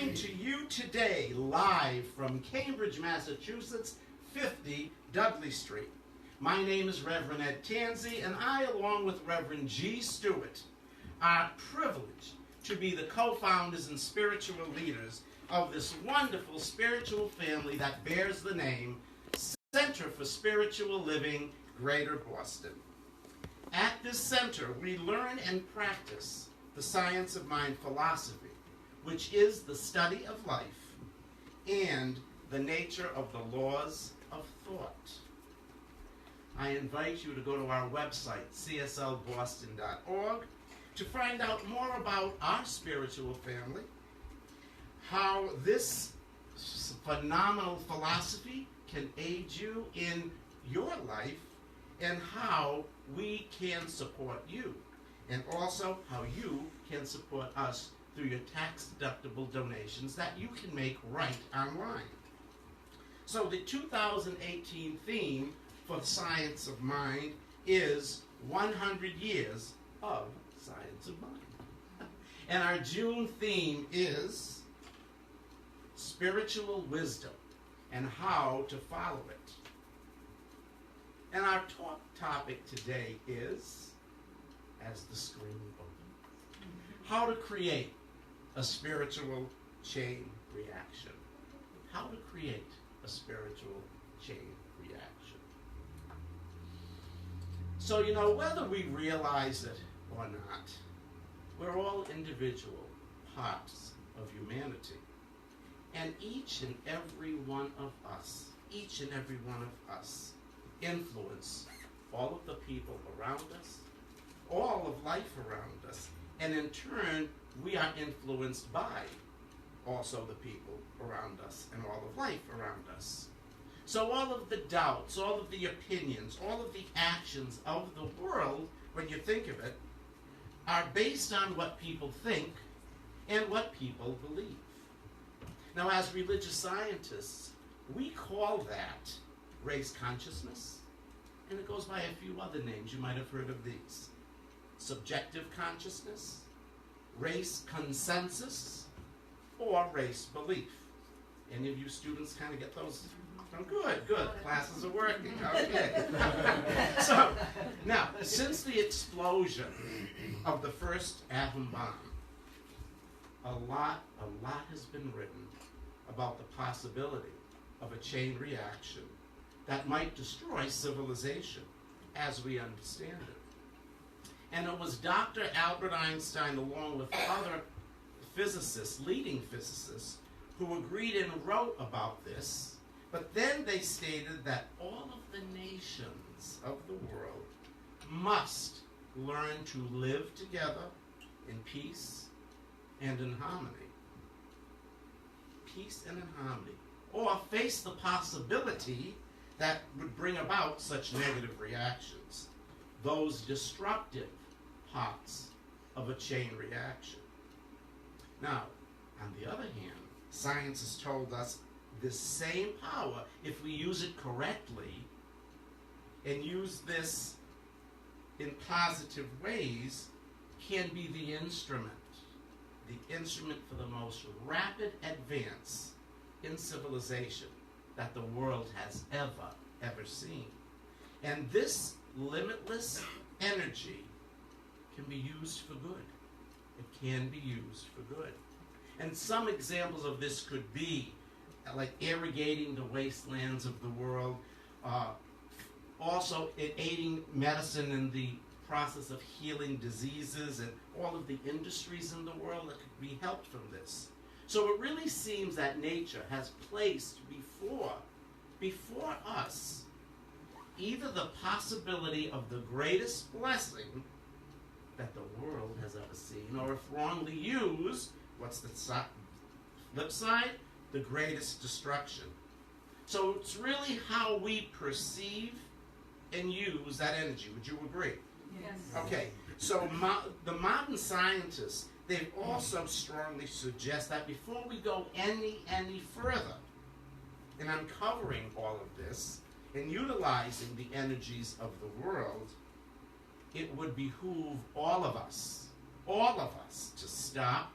Coming to you today live from Cambridge, Massachusetts, 50 Dudley Street. My name is Reverend Ed Tansey, and I, along with Reverend G. Stewart, are privileged to be the co-founders and spiritual leaders of this wonderful spiritual family that bears the name Center for Spiritual Living, Greater Boston. At this center, we learn and practice the science of mind philosophy, which is the study of life and the nature of the laws of thought. I invite you to go to our website, cslboston.org, to find out more about our spiritual family, how this phenomenal philosophy can aid you in your life, and how we can support you, and also how you can support us through your tax-deductible donations that you can make right online. So the 2018 theme for Science of Mind is 100 Years of Science of Mind. And our June theme is Spiritual Wisdom and How to Follow it. And our talk topic today is, as the screen opens, how to create a spiritual chain reaction. How to create a spiritual chain reaction. So, whether we realize it or not, we're all individual parts of humanity. And each and every one of us influence all of the people around us, all of life around us, and in turn, we are influenced by also the people around us and all of life around us. So all of the doubts, all of the opinions, all of the actions of the world, when you think of it, are based on what people think and what people believe. Now, as religious scientists, we call that race consciousness, and it goes by a few other names. You might have heard of these. Subjective consciousness, race consensus, or race belief. Any of you students kind of get those? Oh, good. Classes are working. Okay. So, now, since the explosion of the first atom bomb, a lot has been written about the possibility of a chain reaction that might destroy civilization as we understand it. And it was Dr. Albert Einstein, along with other physicists, leading physicists, who agreed and wrote about this, but then they stated that all of the nations of the world must learn to live together in peace and in harmony. Peace and in harmony. Or face the possibility that would bring about such negative reactions, those destructive parts of a chain reaction. Now, on the other hand, science has told us this same power, if we use it correctly and use this in positive ways, can be the instrument for the most rapid advance in civilization that the world has ever seen. And this limitless energy can be used for good. It can be used for good. And some examples of this could be like irrigating the wastelands of the world, also aiding medicine in the process of healing diseases, and all of the industries in the world that could be helped from this. So it really seems that nature has placed before us either the possibility of the greatest blessing that the world has ever seen, or if wrongly used, what's the flip side? The greatest destruction. So it's really how we perceive and use that energy. Would you agree? Yes. Okay, so the modern scientists, they've also strongly suggest that before we go any further in uncovering all of this and utilizing the energies of the world, it would behoove all of us to stop,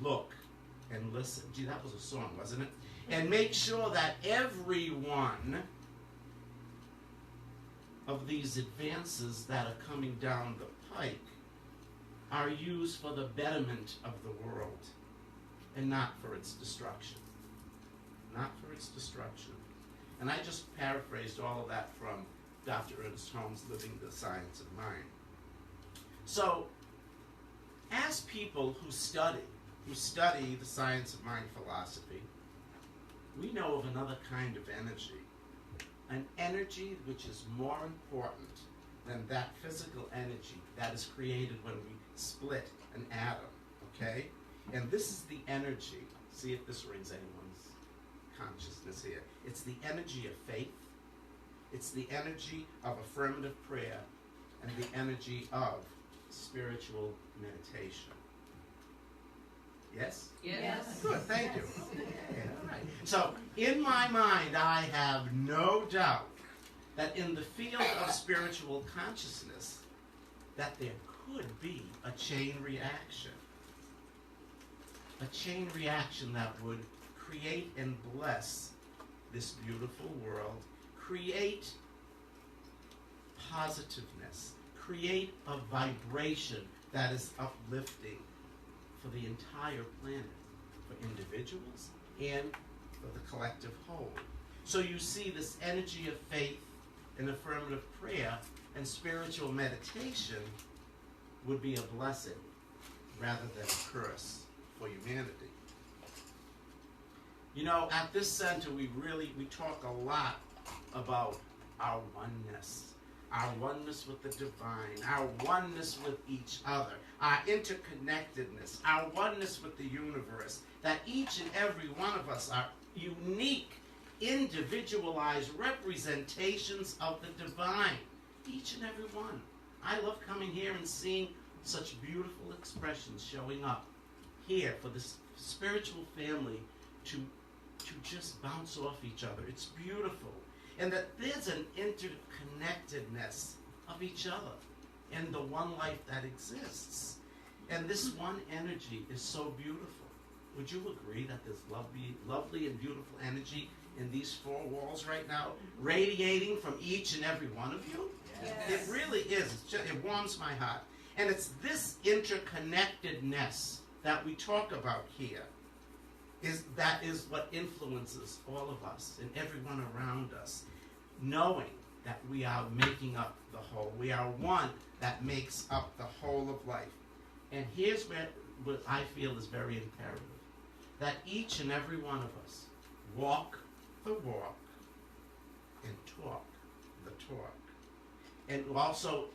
look, and listen listen. Gee, that was a song, wasn't it? And make sure that every one of these advances that are coming down the pike are used for the betterment of the world and not for its destruction. Not for its destruction. And I just paraphrased all of that from Dr. Ernest Holmes' Living the Science of Mind. So, as people who study the science of mind philosophy, we know of another kind of energy. An energy which is more important than that physical energy that is created when we split an atom, okay? And this is the energy, see if this rings anyone's consciousness here. It's the energy of faith, it's the energy of affirmative prayer, and the energy of spiritual meditation. Yes? Yes. Good, thank you. Okay, all right. So, in my mind, I have no doubt that in the field of spiritual consciousness, that there could be a chain reaction. A chain reaction that would create and bless this beautiful world, create positiveness, create a vibration that is uplifting for the entire planet, for individuals and for the collective whole. So you see this energy of faith and affirmative prayer and spiritual meditation would be a blessing rather than a curse for humanity. You know, at this center we talk a lot about our oneness with the divine, our oneness with each other, our interconnectedness, our oneness with the universe, that each and every one of us are unique, individualized representations of the divine. Each and every one. I love coming here and seeing such beautiful expressions showing up here for this spiritual family to just bounce off each other. It's beautiful. And that there's an interconnectedness of each other and the one life that exists. And this one energy is so beautiful. Would you agree that there's lovely and beautiful energy in these four walls right now, radiating from each and every one of you? Yes. It really is. It warms my heart. And it's this interconnectedness that we talk about here. That is what influences all of us and everyone around us, knowing that we are making up the whole. We are one that makes up the whole of life. And here's what I feel is very imperative, that each and every one of us walk the walk and talk the talk. And also,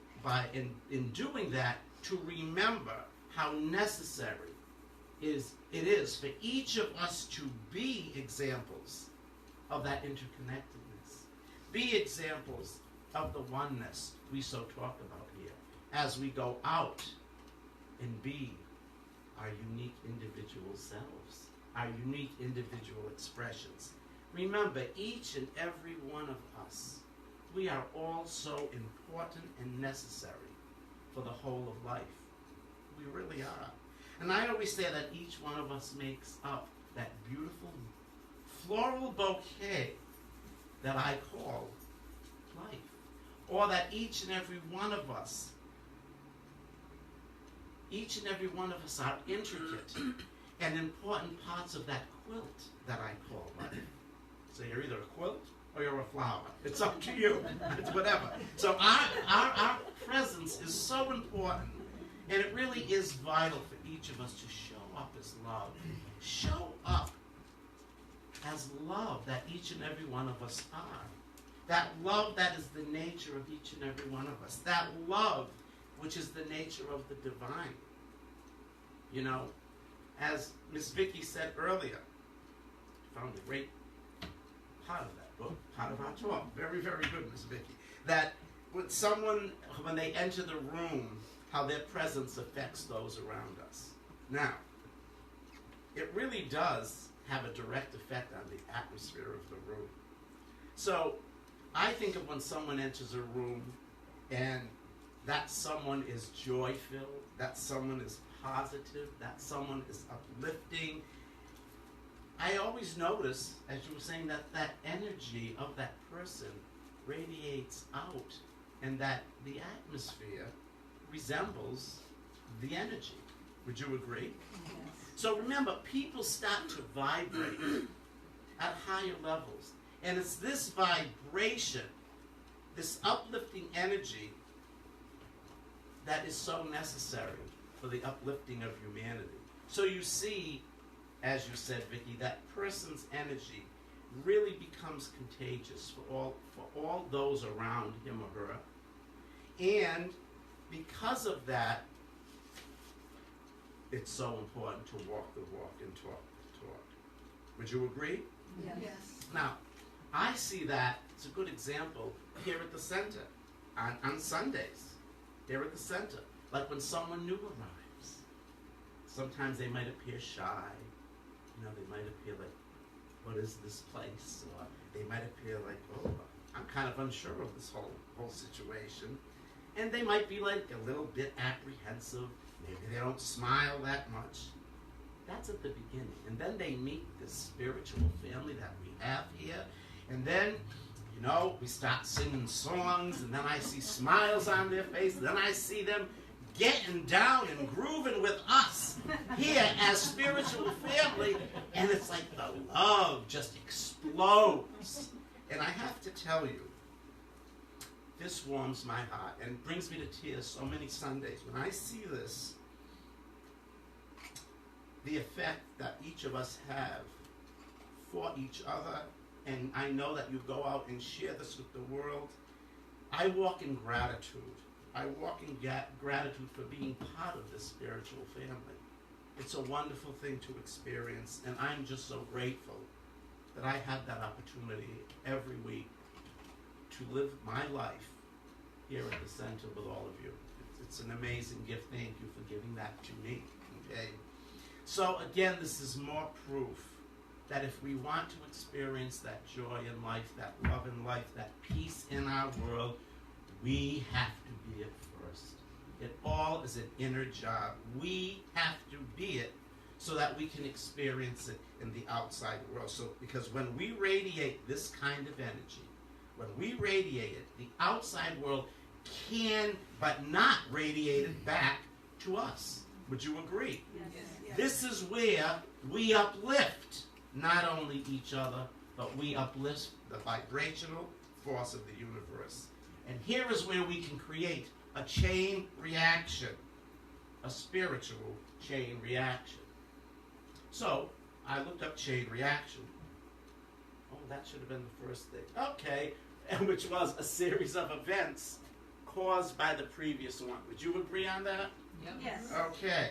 in doing that, to remember how necessary it is for each of us to be examples of that interconnectedness. Be examples of the oneness we so talk about here as we go out and be our unique individual selves, our unique individual expressions. Remember, each and every one of us, we are all so important and necessary for the whole of life. We really are. And I always say that each one of us makes up that beautiful floral bouquet that I call life. Or that each and every one of us are intricate and important parts of that quilt that I call life. So you're either a quilt or you're a flower. It's up to you. It's whatever. So our presence is so important. And it really is vital for each of us to show up as love. Show up as love that each and every one of us are. That love that is the nature of each and every one of us. That love which is the nature of the divine. You know, as Miss Vicky said earlier, found a great part of that book, part of our talk. Very, very good, Miss Vicky. That when they enter the room, how their presence affects those around us. Now, it really does have a direct effect on the atmosphere of the room. So, I think of when someone enters a room and that someone is joy-filled, that someone is positive, that someone is uplifting, I always notice, as you were saying, that that energy of that person radiates out, and that the atmosphere resembles the energy. Would you agree? Yes. So remember, people start to vibrate at higher levels. And it's this vibration, this uplifting energy, that is so necessary for the uplifting of humanity. So you see, as you said, Vicki, that person's energy really becomes contagious for all those around him or her. And because of that, it's so important to walk the walk and talk the talk. Would you agree? Yes. Now, I see that, it's a good example, here at the center, on Sundays, here at the center. Like when someone new arrives, sometimes they might appear shy, they might appear like, what is this place? Or they might appear like, oh, I'm kind of unsure of this whole situation. And they might be like a little bit apprehensive, maybe they don't smile that much. That's at the beginning. And then they meet this spiritual family that we have here. And then, we start singing songs, and then I see smiles on their face, and then I see them getting down and grooving with us here as spiritual family, and it's like the love just explodes. And I have to tell you, this warms my heart and brings me to tears so many Sundays. When I see this, the effect that each of us have for each other, and I know that you go out and share this with the world, I walk in gratitude. I walk in gratitude for being part of this spiritual family. It's a wonderful thing to experience, and I'm just so grateful that I have that opportunity every week to live my life here at the center with all of you. It's an amazing gift. Thank you for giving that to me. Okay. So again, this is more proof that if we want to experience that joy in life, that love in life, that peace in our world, we have to be it first. It all is an inner job. We have to be it so that we can experience it in the outside world. So, because when we radiate this kind of energy, when we radiate it, the outside world can but not radiate it back to us. Would you agree? Yes. This is where we uplift not only each other, but we uplift the vibrational force of the universe. And here is where we can create a chain reaction, a spiritual chain reaction. So, I looked up chain reaction. Oh, that should have been the first thing. Okay, and which was a series of events caused by the previous one. Would you agree on that? Yep. Yes. Okay.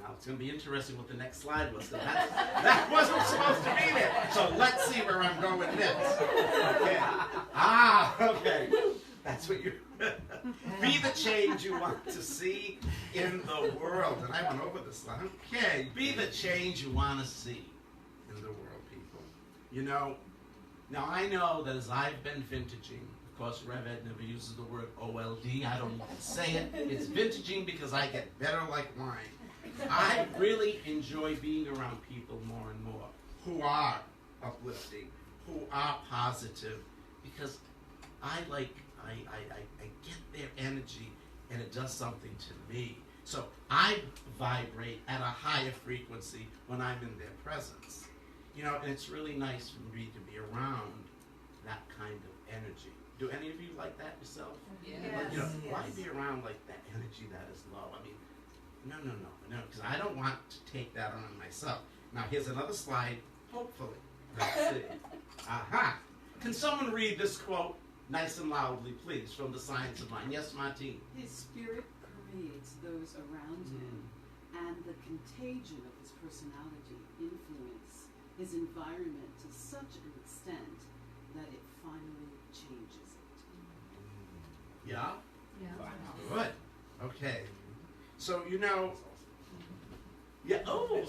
Now it's going to be interesting what the next slide was. That wasn't supposed to be there. So let's see where I'm going next. Okay. Okay. That's what you... Be the change you want to see in the world. And I went over this line. Okay. Be the change you want to see in the world, people. Now I know that as I've been vintaging, of course, Rev Ed never uses the word OLD. I don't say it. It's vintaging because I get better like wine. I really enjoy being around people more and more who are uplifting, who are positive, because I get their energy and it does something to me. So I vibrate at a higher frequency when I'm in their presence. And it's really nice for me to be around that kind of energy. Do any of you like that yourself? Yes. Why be around like that energy that is low? I mean, no, because I don't want to take that on myself. Now, here's another slide, hopefully. Let's see. Aha. Can someone read this quote nice and loudly, please, from The Science of Mind? Yes, Martine. His spirit pervades those around him, and the contagion of his personality influence his environment to such an extent that it finally changes it. Yeah? Yeah. Good. Okay. So, yeah, oh,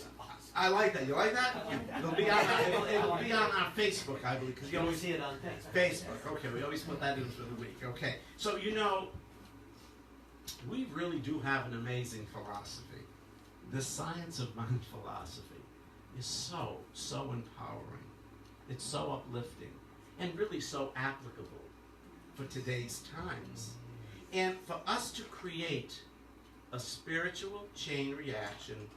I like that. You like that? It'll be on our Facebook, I believe, because you always see it on Facebook. Facebook. Okay, we always put that in for the week. Okay. So, we really do have an amazing philosophy. The Science of Mind philosophy. is so, so empowering. It's so uplifting and really so applicable for today's times. And for us to create a spiritual chain reaction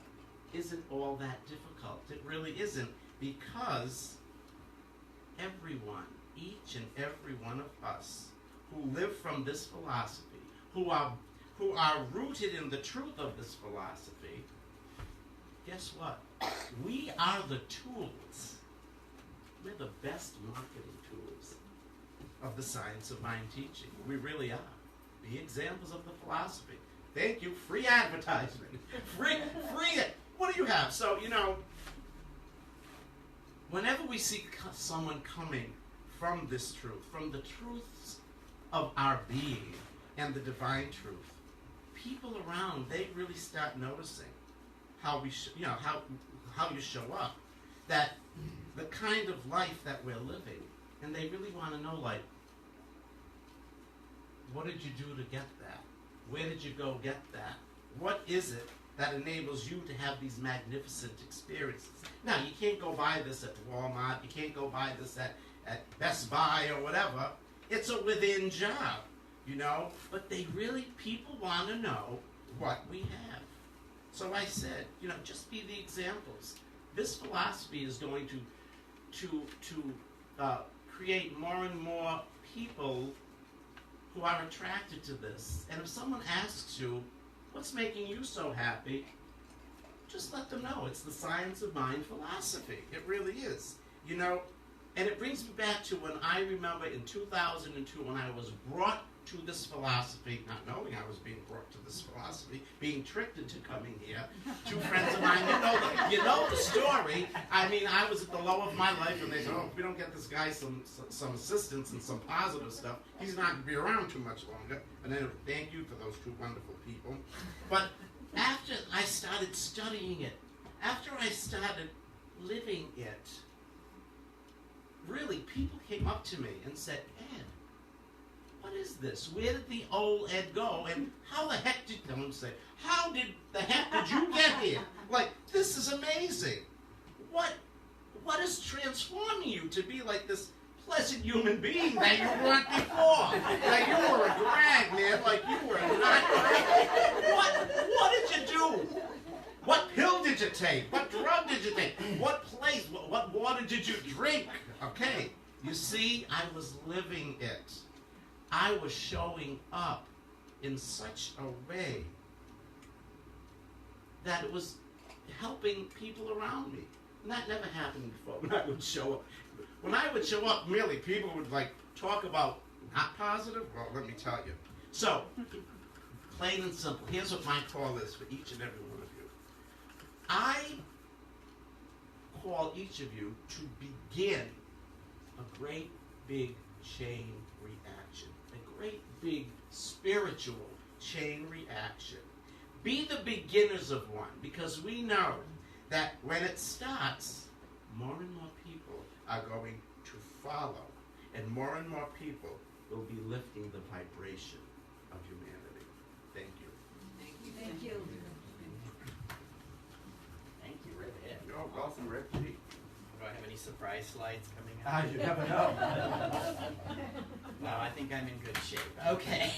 isn't all that difficult. It really isn't, because everyone, each and every one of us who live from this philosophy, who are rooted in the truth of this philosophy, guess what? We are the tools. We're the best marketing tools of the science of mind teaching. We really are. Be examples of the philosophy. Thank you. Free advertisement. Free it. What do you have? So, whenever we see someone coming from this truth, from the truths of our being and the divine truth, people around, they really start noticing how we, how you show up, that the kind of life that we're living, and they really want to know, like, what did you do to get that? Where did you go get that? What is it that enables you to have these magnificent experiences? Now, you can't go buy this at Walmart. You can't go buy this at Best Buy or whatever. It's a within job, But people want to know what we have. So I said, just be the examples. This philosophy is going to create more and more people who are attracted to this. And if someone asks you, what's making you so happy? Just let them know. It's the science of mind philosophy. It really is. And it brings me back to when I remember in 2002 when I was brought to this philosophy, not knowing I was being brought to this philosophy, being tricked into coming here. Two friends of mine, you know the story. I mean, I was at the low of my life, and they said, oh, if we don't get this guy some assistance and some positive stuff, he's not going to be around too much longer. And then thank you for those two wonderful people. But after I started studying it, after I started living it, really, people came up to me and said, Ed, what is this? Where did the old Ed go? And how the heck did the heck did you get here? Like, this is amazing. What is transforming you to be like this pleasant human being that you weren't before? That you were a drag, man, like you were not. What did you do? What pill did you take? What drug did you take? What place? What water did you drink? Okay, you see, I was living it. I was showing up in such a way that it was helping people around me. And that never happened before when I would show up. When I would show up, really, people would talk about not positive. Well, let me tell you. So, plain and simple, here's what my call is for each and every one of you. I call each of you to begin a great big chain reaction, a great big spiritual chain reaction. Be the beginners of one, because we know that when it starts, more and more people are going to follow, and more people will be lifting the vibration of humanity. Thank you. Thank you. Thank you, Rick. Ed. You're welcome, Rick G. Do I have any surprise slides coming up? You never know. No, I think I'm in good shape. Okay.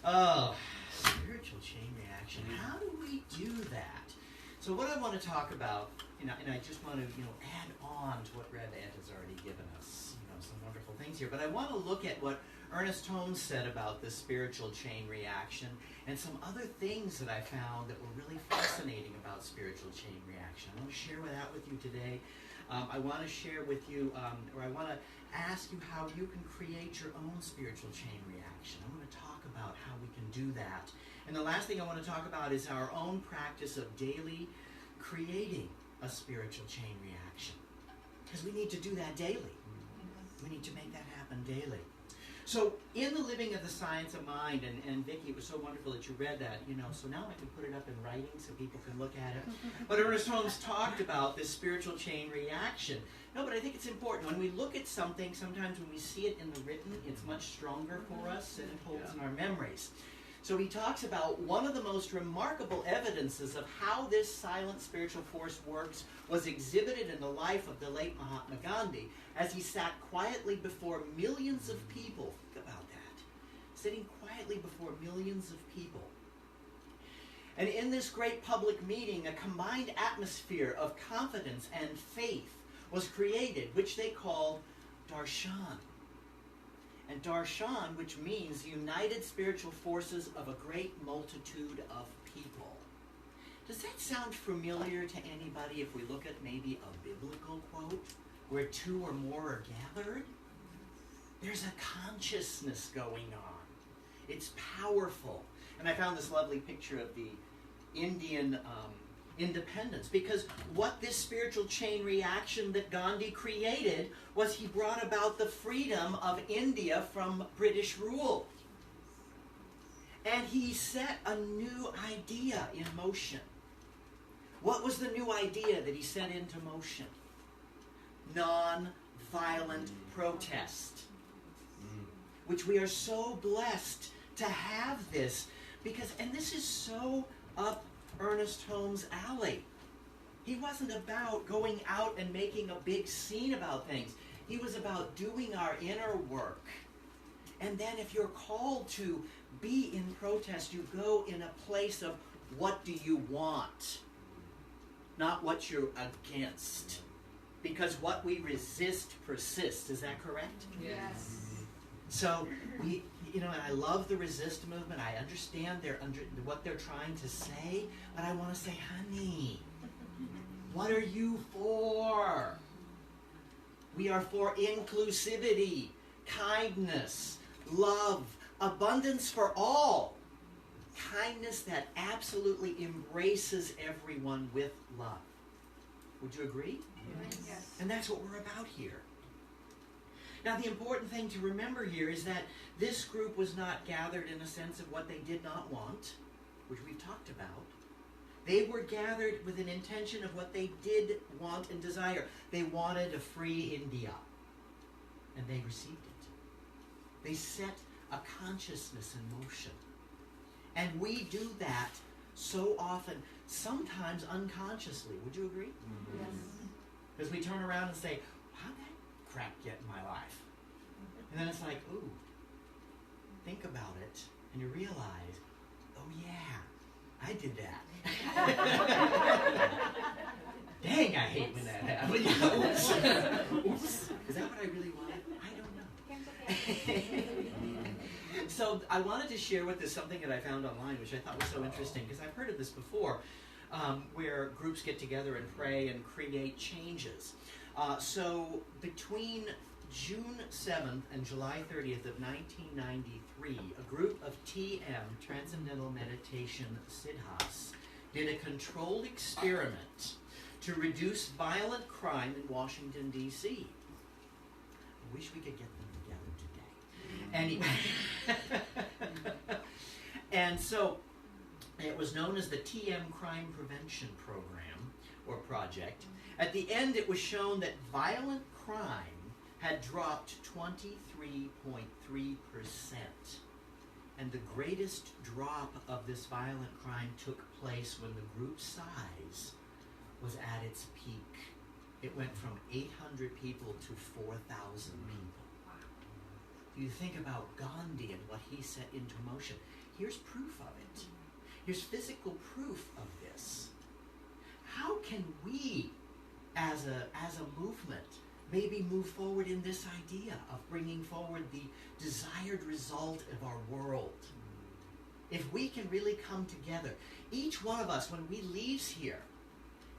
Oh, spiritual chain reaction. How do we do that? So what I want to talk about, and I just want to, add on to what Rev Ed has already given us, some wonderful things here. But I want to look at what Ernest Holmes said about the spiritual chain reaction and some other things that I found that were really fascinating about spiritual chain reaction. I want to share that with you today. I want to share with you, or I want to ask you how you can create your own spiritual chain reaction. I want to talk about how we can do that. And the last thing I want to talk about is our own practice of daily creating a spiritual chain reaction. Because we need to do that daily. We need to make that happen daily. So in the Living of the Science of Mind, and Vicki, it was so wonderful that you read that, so now I can put it up in writing so people can look at it. But Ernest Holmes talked about this spiritual chain reaction. No, but I think it's important. When we look at something, sometimes when we see it in the written, it's much stronger for us and it holds in our memories. So he talks about one of the most remarkable evidences of how this silent spiritual force works was exhibited in the life of the late Mahatma Gandhi as he sat quietly before millions of people. Think about that. Sitting quietly before millions of people. And in this great public meeting, a combined atmosphere of confidence and faith was created, which they called darshan. And darshan, which means united spiritual forces of a great multitude of people. Does that sound familiar to anybody if we look at maybe a biblical quote, where two or more are gathered? There's a consciousness going on. It's powerful. And I found this lovely picture of the Indian independence, because what this spiritual chain reaction that Gandhi created was he brought about the freedom of India from British rule. And he set a new idea in motion. What was the new idea that he set into motion? Non-violent protest. Which we are so blessed to have this, because, and this is so up Ernest Holmes' alley. He wasn't about going out and making a big scene about things. He was about doing our inner work. And then if you're called to be in protest, you go in a place of what do you want, not what you're against. Because what we resist persists. Is that correct? Yes. So we, and I love the resist movement. I understand what they're trying to say, but I want to say, honey, what are you for? We are for inclusivity, kindness, love, abundance for all. Kindness that absolutely embraces everyone with love. Would you agree? Yes. And that's what we're about here. Now, the important thing to remember here is that this group was not gathered in a sense of what they did not want, which we've talked about. They were gathered with an intention of what they did want and desire. They wanted a free India, and they received it. They set a consciousness in motion. And we do that so often, sometimes unconsciously. Would you agree? Yes. Because we turn around and say, how'd that crap get in my life? And then it's like, ooh, think about it, and you realize, oh yeah, I did that. Dang, I hate when that happens. Oops. Oops. Is that what I really wanted? I don't know. So I wanted to share with this something that I found online, which I thought was so interesting, because I've heard of this before, where groups get together and pray and create changes. So between June 7th and July 30th of 1993, a group of TM, Transcendental Meditation Siddhas, did a controlled experiment to reduce violent crime in Washington, D.C. I wish we could get them together today. Anyway, and so it was known as the TM Crime Prevention Program, or project. At the end, it was shown that violent crime had dropped 23.3%. And the greatest drop of this violent crime took place when the group size was at its peak. It went from 800 people to 4,000 people. You think about Gandhi and what he set into motion. Here's proof of it. Here's physical proof of this. How can we, as a movement, maybe move forward in this idea of bringing forward the desired result of our world? If we can really come together, each one of us, when we leave here,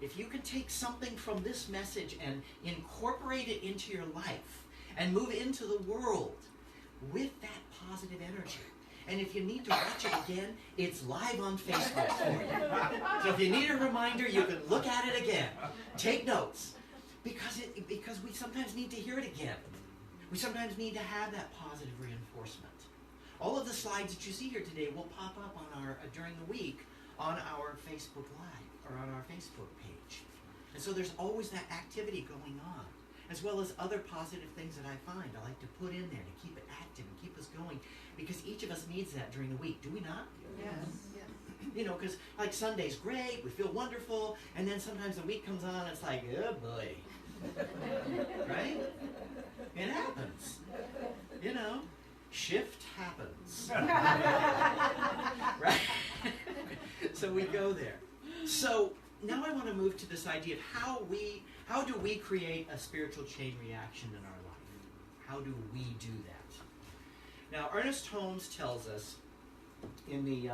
if you can take something from this message and incorporate it into your life and move into the world with that positive energy. And if you need to watch it again, it's live on Facebook for you. So if you need a reminder, you can look at it again. Take notes. Because we sometimes need to hear it again. We sometimes need to have that positive reinforcement. All of the slides that you see here today will pop up on our during the week on our Facebook Live or on our Facebook page. And so there's always that activity going on. as well as other positive things that I find I like to put in there to keep it active and keep us going, because each of us needs that during the week, do we not? Yes. You know, because like Sunday's great, we feel wonderful, and then sometimes the week comes on, it's like, oh boy. Right? It happens. You know, shift happens. Right? So we go there. So now I want to move to this idea of how do we create a spiritual chain reaction in our life? How do we do that? Now, Ernest Holmes tells us in the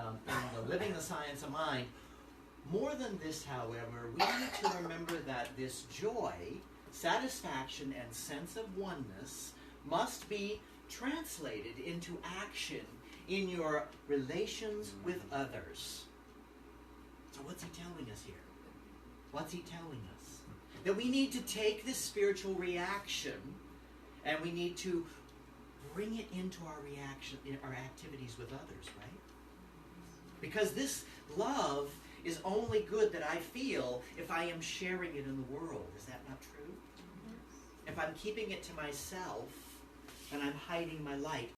Living the Science of Mind, more than this, however, we need to remember that this joy, satisfaction, and sense of oneness must be translated into action in your relations with others. So what's he telling us here? What's he telling us? That we need to take this spiritual reaction and we need to bring it into our reaction, in our activities with others, right? Because this love is only good that I feel if I am sharing it in the world. Is that not true? If I'm keeping it to myself and I'm hiding my light,